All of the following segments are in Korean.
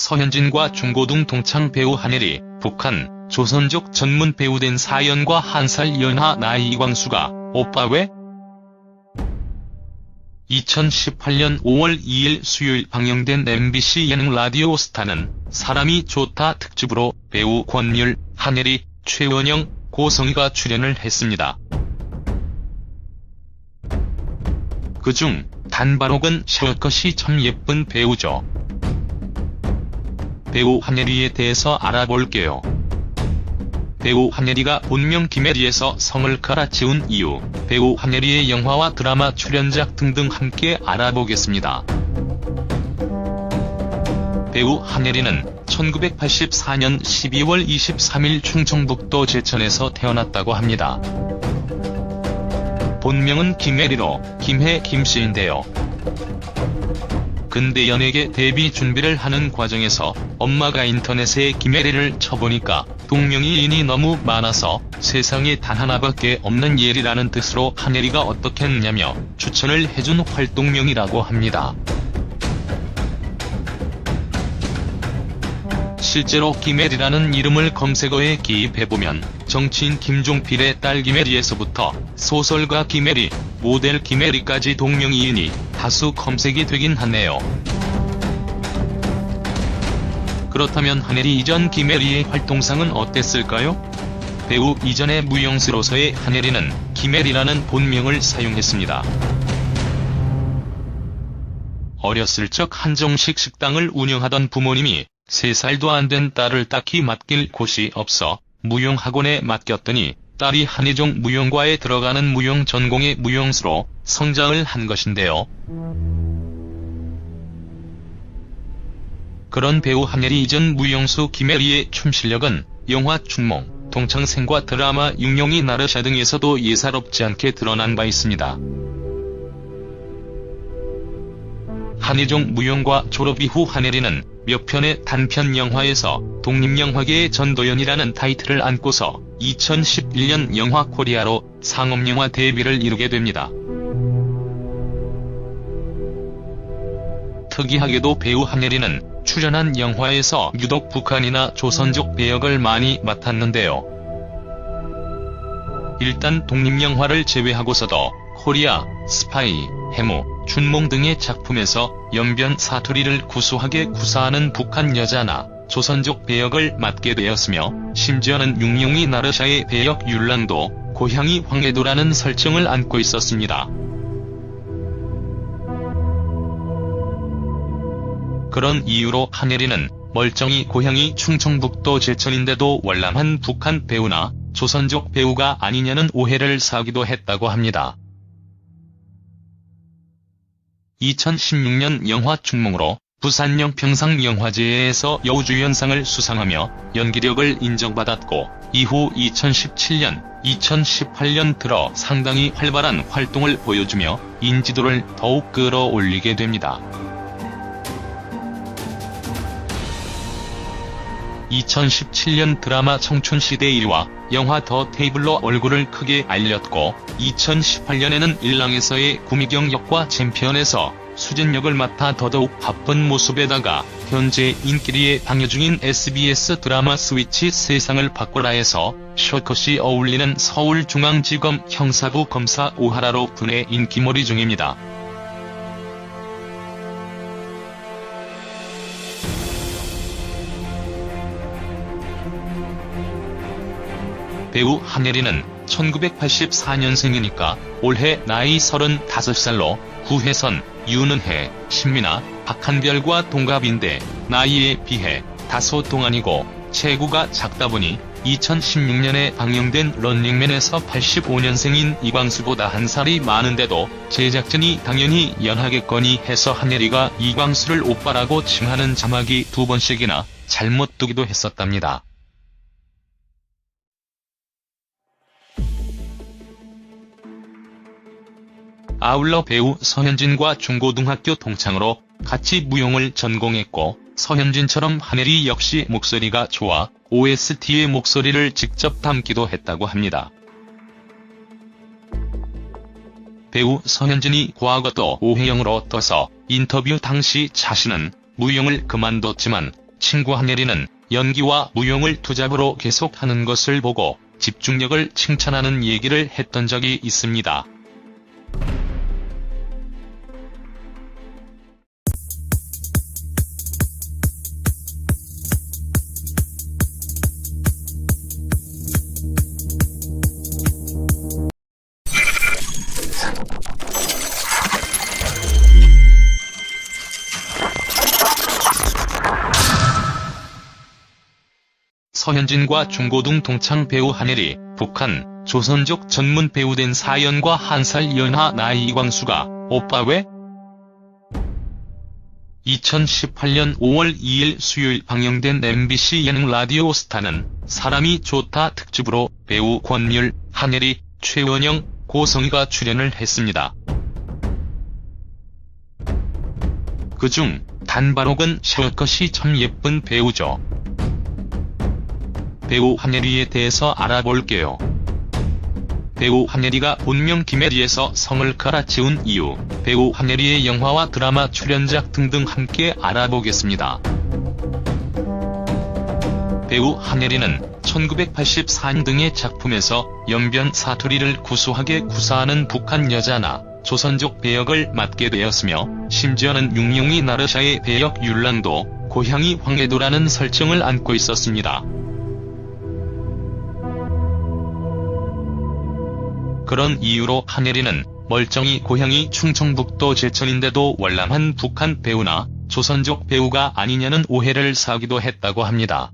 서현진과 중고등 동창 배우 한예리, 북한, 조선족 전문 배우 된 사연과 1살 연하 나이 이광수가 오빠 왜? 2018년 5월 2일 수요일 방영된 MBC 예능 라디오 스타는 사람이 좋다 특집으로 배우 권율, 한예리, 최원영, 고성희가 출연을 했습니다. 그중 단발옥은 셔컷이 참 예쁜 배우죠. 배우 한예리에 대해서 알아볼게요. 배우 한예리가 본명 김혜리에서 성을 갈아치운 이유, 배우 한예리의 영화와 드라마 출연작 등등 함께 알아보겠습니다. 배우 한예리는 1984년 12월 23일 충청북도 제천에서 태어났다고 합니다. 본명은 김혜리로 김해 김씨인데요. 근데 연예계 데뷔 준비를 하는 과정에서 엄마가 인터넷에 김혜리를 쳐보니까 동명이인이 너무 많아서 세상에 단 하나밖에 없는 예리라는 뜻으로 한예리가 어떻게 했냐며 추천을 해준 활동명이라고 합니다. 실제로 김혜리라는 이름을 검색어에 기입해보면 정치인 김종필의 딸 김혜리에서부터 소설가 김혜리, 모델 김혜리까지 동명이인이 다수 검색이 되긴 하네요. 그렇다면 한예리 이전 김혜리의 활동상은 어땠을까요? 배우 이전의 무용수로서의 한예리는 김혜리라는 본명을 사용했습니다. 어렸을 적 한정식 식당을 운영하던 부모님이 3살도 안 된 딸을 딱히 맡길 곳이 없어 무용학원에 맡겼더니 딸이 한예종 무용과에 들어가는 무용 전공의 무용수로 성장을 한 것인데요. 그런 배우 한예리 이전 무용수 김혜리의 춤 실력은 영화 춘몽, 동창생과 드라마 육룡이 나르샤 등에서도 예사롭지 않게 드러난 바 있습니다. 한예종 무용과 졸업 이후 한예리는 몇 편의 단편 영화에서 독립영화계의 전도연이라는 타이틀을 안고서 2011년 영화 코리아로 상업영화 데뷔를 이루게 됩니다. 특이하게도 배우 한예리는 출연한 영화에서 유독 북한이나 조선족 배역을 많이 맡았는데요. 일단 독립영화를 제외하고서도 코리아, 스파이, 해무, 춘몽 등의 작품에서 연변 사투리를 구수하게 구사하는 북한 여자나 조선족 배역을 맡게 되었으며 심지어는 육룡이 나르샤의 배역 율랑도 고향이 황해도라는 설정을 안고 있었습니다. 그런 이유로 한예리는 멀쩡히 고향이 충청북도 제천인데도 월남한 북한 배우나 조선족 배우가 아니냐는 오해를 사기도 했다고 합니다. 2016년 영화 춘몽으로 부산 영평상영화제에서 여우주연상을 수상하며 연기력을 인정받았고 이후 2017년, 2018년 들어 상당히 활발한 활동을 보여주며 인지도를 더욱 끌어올리게 됩니다. 2017년 드라마 청춘시대 1화, 영화 더 테이블로 얼굴을 크게 알렸고 2018년에는 일랑에서의 구미경 역과 챔피언에서 수진 역을 맡아 더더욱 바쁜 모습에다가 현재 인기리에 방영 중인 SBS 드라마 스위치 세상을 바꿔라에서 셔컷이 어울리는 서울중앙지검 형사부 검사 오하라로 분해 인기몰이 중입니다. 배우 한예리는 1984년생이니까 올해 나이 35살로 구혜선, 윤은혜, 신민아, 박한별과 동갑인데 나이에 비해 다소 동안이고 체구가 작다 보니 2016년에 방영된 런닝맨에서 85년생인 이광수보다 1살이 많은데도 제작진이 당연히 연하겠거니 해서 한예리가 이광수를 오빠라고 칭하는 자막이 2번씩이나 잘못 두기도 했었답니다. 아울러 배우 서현진과 중고등학교 동창으로 같이 무용을 전공했고 서현진처럼 한예리 역시 목소리가 좋아 OST의 목소리를 직접 담기도 했다고 합니다. 배우 서현진이 과거 또 오해영으로 떠서 인터뷰 당시 자신은 무용을 그만뒀지만 친구 한예리는 연기와 무용을 투잡으로 계속하는 것을 보고 집중력을 칭찬하는 얘기를 했던 적이 있습니다. 서현진과 중고등 동창 배우 한예리, 북한, 조선족 전문 배우 된 사연과 1살 연하 나이 이광수가 오빠 왜? 2018년 5월 2일 수요일 방영된 MBC 예능 라디오 스타는 사람이 좋다 특집으로 배우 권율, 한예리, 최원영, 고성희가 출연을 했습니다. 그중 단발옥은 셔컷이 참 예쁜 배우죠. 배우 한예리에 대해서 알아볼게요. 배우 한예리가 본명 김혜리에서 성을 갈아치운 이유, 배우 한예리의 영화와 드라마 출연작 등등 함께 알아보겠습니다. 배우 한예리는 1984년 등의 작품에서 연변 사투리를 구수하게 구사하는 북한 여자나 조선족 배역을 맡게 되었으며 심지어는 육룡이 나르샤의 배역 율란도 고향이 황해도라는 설정을 안고 있었습니다. 그런 이유로 한예리는 멀쩡히 고향이 충청북도 제천인데도 월남한 북한 배우나 조선족 배우가 아니냐는 오해를 사기도 했다고 합니다.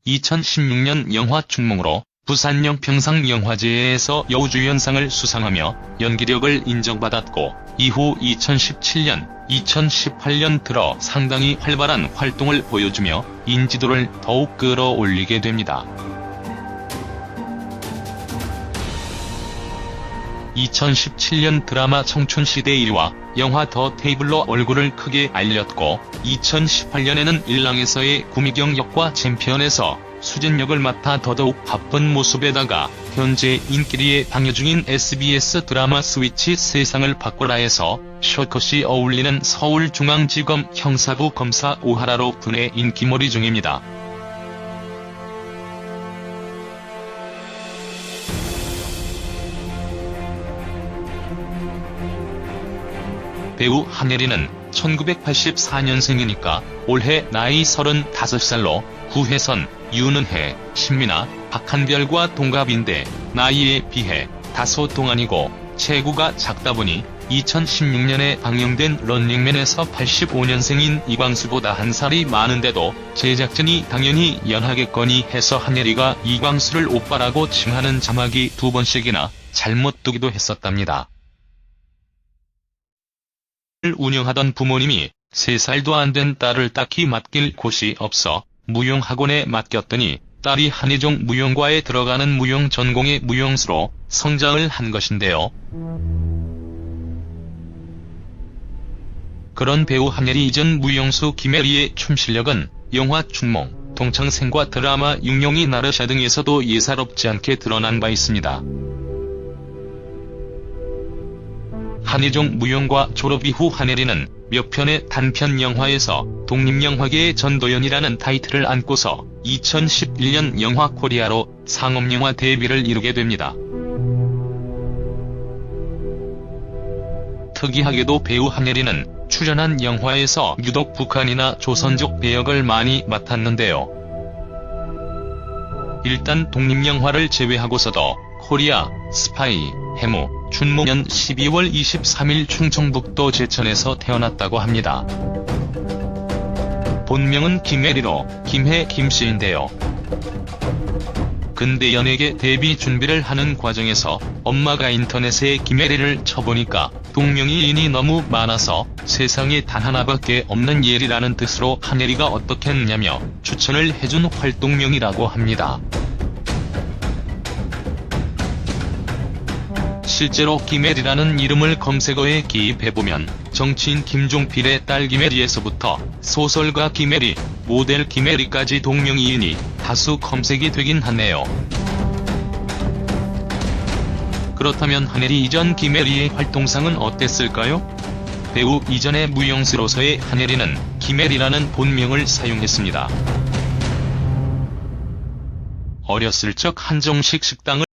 2016년 영화 충몽으로 부산 영평상영화제에서 여우주연상을 수상하며 연기력을 인정받았고 이후 2017년, 2018년 들어 상당히 활발한 활동을 보여주며 인지도를 더욱 끌어올리게 됩니다. 2017년 드라마 청춘시대 1화, 영화 더 테이블로 얼굴을 크게 알렸고 2018년에는 일랑에서의 구미경 역과 챔피언에서 수진 역을 맡아 더더욱 바쁜 모습에다가 현재 인기리에 방영 중인 SBS 드라마 스위치 세상을 바꿔라에서 셔컷이 어울리는 서울중앙지검 형사부 검사 오하라로 분해 인기몰이 중입니다. 배우 한예리는 1984년생이니까 올해 나이 35살로 구혜선, 윤은혜, 신민아, 박한별과 동갑인데 나이에 비해 다소 동안이고 체구가 작다 보니 2016년에 방영된 런닝맨에서 85년생인 이광수보다 1살이 많은데도 제작진이 당연히 연하겠거니 해서 한예리가 이광수를 오빠라고 칭하는 자막이 2번씩이나 잘못 두기도 했었답니다. 운영하던 부모님이 3살도 안 된 딸을 딱히 맡길 곳이 없어 무용학원에 맡겼더니 딸이 한예종 무용과에 들어가는 무용 전공의 무용수로 성장을 한 것인데요. 그런 배우 한예리 이전 무용수 김혜리의 춤 실력은 영화 충몽, 동창생과 드라마 육룡이 나르샤 등에서도 예사롭지 않게 드러난 바 있습니다. 한예종 무용과 졸업 이후 한예리는 몇 편의 단편 영화에서 독립영화계의 전도연이라는 타이틀을 안고서 2011년 영화 코리아로 상업영화 데뷔를 이루게 됩니다. 특이하게도 배우 한예리는 출연한 영화에서 유독 북한이나 조선족 배역을 많이 맡았는데요. 일단 독립영화를 제외하고서도 코리아, 스파이, 해무, 춘몽년 12월 23일 충청북도 제천에서 태어났다고 합니다. 본명은 김혜리로 김해 김씨인데요. 근데 연예계 데뷔 준비를 하는 과정에서 엄마가 인터넷에 김혜리를 쳐보니까 동명이인이 너무 많아서 세상에 단 하나밖에 없는 예리라는 뜻으로 한예리가 어떻게 했냐며 추천을 해준 활동명이라고 합니다. 실제로 김혜리라는 이름을 검색어에 기입해보면 정치인 김종필의 딸 김혜리에서부터 소설가 김혜리, 모델 김혜리까지 동명이인이 다수 검색이 되긴 하네요. 그렇다면 한예리 이전 김혜리의 활동상은 어땠을까요? 배우 이전의 무용수로서의 한예리는 김혜리라는 본명을 사용했습니다. 어렸을 적 한정식 식당을